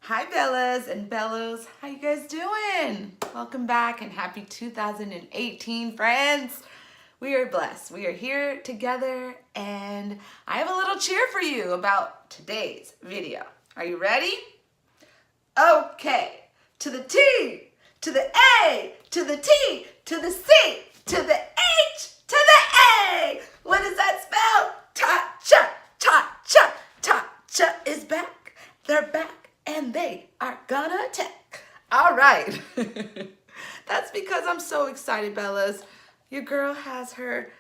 Hi Bellas and Bellows, how you guys doing? Welcome back and happy 2018, friends. We are blessed. We are here together and I have a little cheer for you about today's video. Are you ready? Okay, to the T, to the A, to the T, to the C, to the H, to the A. What does that spell? Tatcha, Tatcha, Tatcha is back. They're back and they are gonna attack. All right. That's because I'm so excited, Bellas. Your girl has her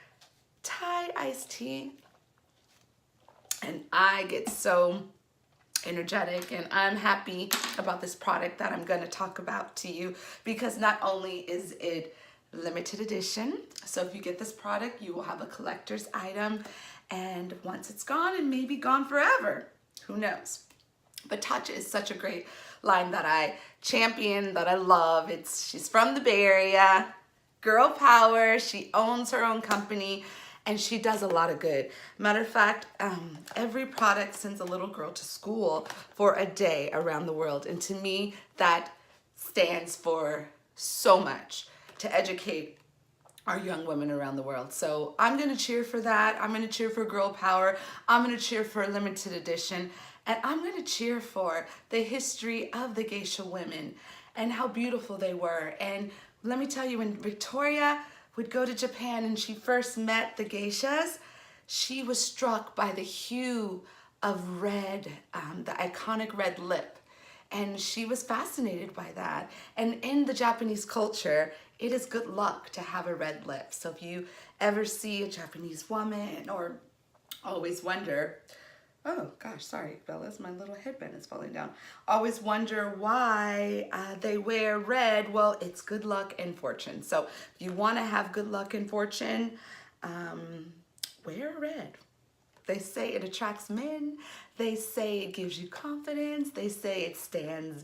Thai iced tea and I get so energetic and I'm happy about this product that I'm going to talk about to you because not only is it limited edition, so if you get this product you will have a collector's item, and once it's gone, it may be gone forever, who knows. But Tatcha is such a great line that I champion, that I love. She's from the Bay Area, girl power. She owns her own company and she does a lot of good. Matter of fact, every product sends a little girl to school for a day around the world. And to me, that stands for so much, to educate our young women around the world. So I'm gonna cheer for that. I'm gonna cheer for girl power. I'm gonna cheer for limited edition. And I'm gonna cheer for the history of the geisha women and how beautiful they were. And let me tell you, when Victoria would go to Japan and she first met the geishas, she was struck by the hue of red, the iconic red lip. And she was fascinated by that. And in the Japanese culture, it is good luck to have a red lip. So if you ever see a Japanese woman or always wonder, oh gosh, sorry, Bellas, my little headband is falling down. Always wonder why they wear red. Well, it's good luck and fortune. So if you want to have good luck and fortune, wear red. They say it attracts men. They say it gives you confidence. They say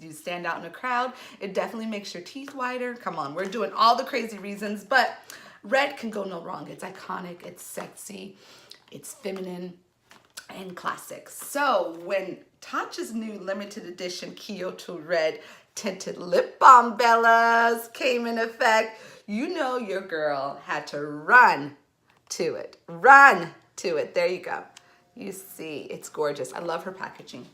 you stand out in a crowd. It definitely makes your teeth whiter. Come on, we're doing all the crazy reasons, but red can go no wrong. It's iconic, it's sexy, it's feminine, and classics. So when Tatcha's new limited edition Kyoto Red tinted lip balm, Bellas, came in effect, you know your girl had to run to it. Run to it. There you go. You see, it's gorgeous. I love her packaging.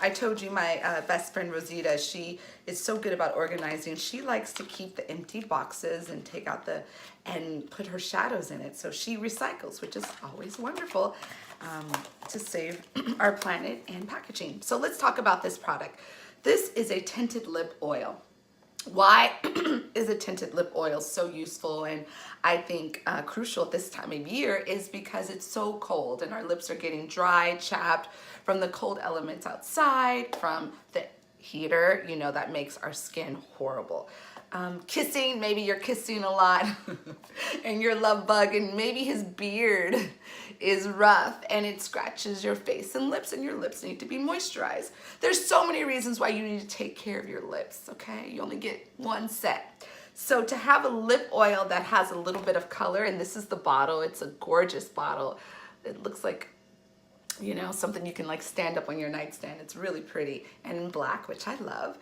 I told you my best friend Rosita, she is so good about organizing. She likes to keep the empty boxes and take out and put her shadows in it. So she recycles, which is always wonderful to save our planet and packaging. So let's talk about this product. This is a tinted lip oil. Why is a tinted lip oil so useful and I think crucial at this time of year is because it's so cold and our lips are getting dry, chapped from the cold elements outside, from the heater, you know, that makes our skin horrible. Kissing, maybe you're kissing a lot and your love bug and maybe his beard is rough and it scratches your face and your lips need to be moisturized. There's so many reasons why you need to take care of your lips, okay? You only get one set. So to have a lip oil that has a little bit of color, and this is the bottle, it's a gorgeous bottle. It looks like, you know, something you can like stand up on your nightstand. It's really pretty and in black, which I love.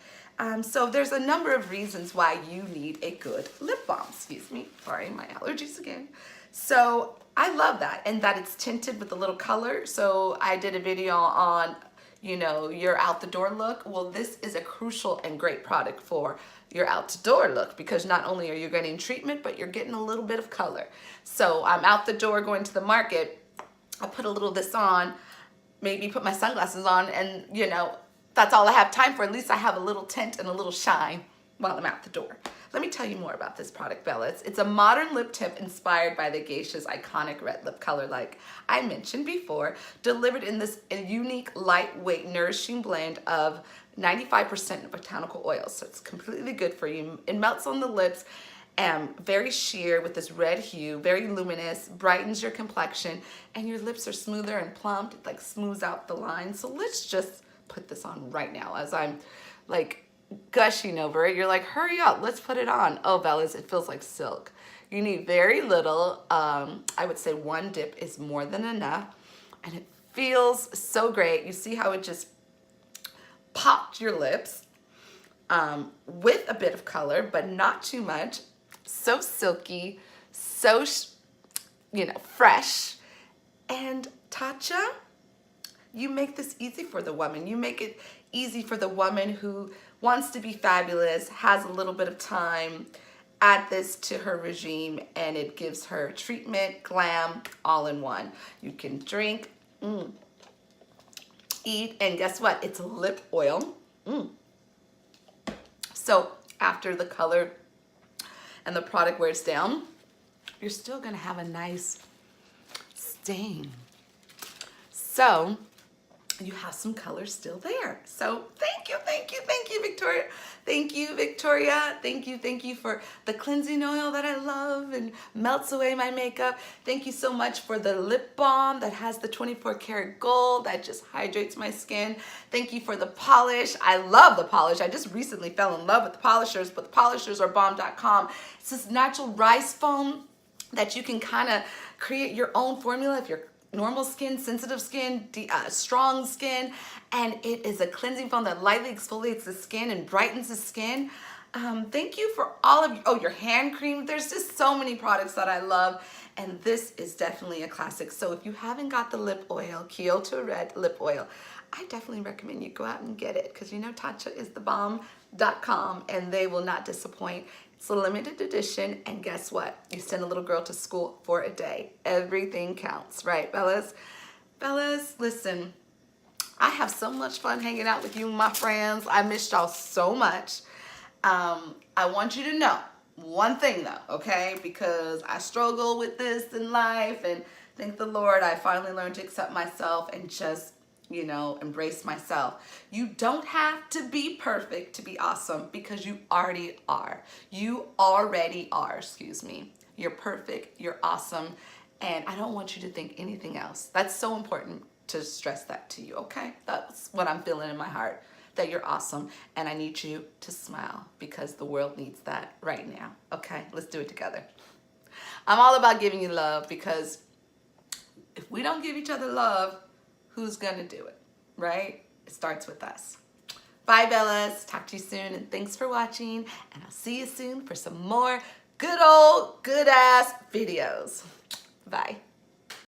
So there's a number of reasons why you need a good lip balm. Excuse me, sorry, my allergies again. So I love that, and that it's tinted with a little color. So I did a video on, you know, your out the door look. Well, this is a crucial and great product for your out the door look because not only are you getting treatment, but you're getting a little bit of color. So I'm out the door going to the market. I put a little of this on, maybe put my sunglasses on, and you know, that's all I have time for. At least I have a little tint and a little shine while I'm out the door. Let me tell you more about this product, Bella. It's a modern lip tint inspired by the geisha's iconic red lip color, like I mentioned before, delivered in this unique, lightweight, nourishing blend of 95% botanical oils. So it's completely good for you. It melts on the lips, very sheer with this red hue, very luminous, brightens your complexion, and your lips are smoother and plump. It like smooths out the lines. So let's just put this on right now as I'm like gushing over it. You're like, hurry up, let's put it on. Oh, Bellas, it feels like silk. You need very little. I would say one dip is more than enough, and it feels so great. You see how it just popped your lips with a bit of color, but not too much. So silky, so, fresh. And Tatcha, you make this easy for the woman. You make it easy for the woman who wants to be fabulous, has a little bit of time. Add this to her regime and it gives her treatment, glam, all in one. You can drink, eat, and guess what? It's lip oil. So after the color and the product wears down, you're still gonna have a nice stain. So you have some color still there. So thank you, Victoria. Thank you, Victoria. Thank you for the cleansing oil that I love and melts away my makeup. Thank you so much for the lip balm that has the 24 karat gold that just hydrates my skin. Thank you for the polish. I love the polish. I just recently fell in love with the polishers, but the polishers are bomb.com. It's this natural rice foam that you can kind of create your own formula if you're normal skin, sensitive skin, strong skin, and it is a cleansing foam that lightly exfoliates the skin and brightens the skin. Thank you for all of you. Oh, your hand cream. There's just so many products that I love, and this is definitely a classic. So if you haven't got the lip oil, Kyoto Red lip oil, I definitely recommend you go out and get it, because you know Tatcha is the bomb.com and they will not disappoint. It's a limited edition, and guess what? You send a little girl to school for a day. Everything counts, right, Bellas? Bellas, listen, I have so much fun hanging out with you, my friends. I missed y'all so much. I want you to know one thing though, okay? Because I struggle with this in life, and thank the Lord, I finally learned to accept myself and just embrace myself. You don't have to be perfect to be awesome, because you already are. You already are, excuse me. You're perfect, you're awesome, and I don't want you to think anything else. That's so important to stress that to you, okay? That's what I'm feeling in my heart, that you're awesome, and I need you to smile, because the world needs that right now, okay? Let's do it together. I'm all about giving you love, because if we don't give each other love, who's gonna do it, right? It starts with us. Bye, Bellas. Talk to you soon, and thanks for watching, and I'll see you soon for some more good old, good ass videos. Bye.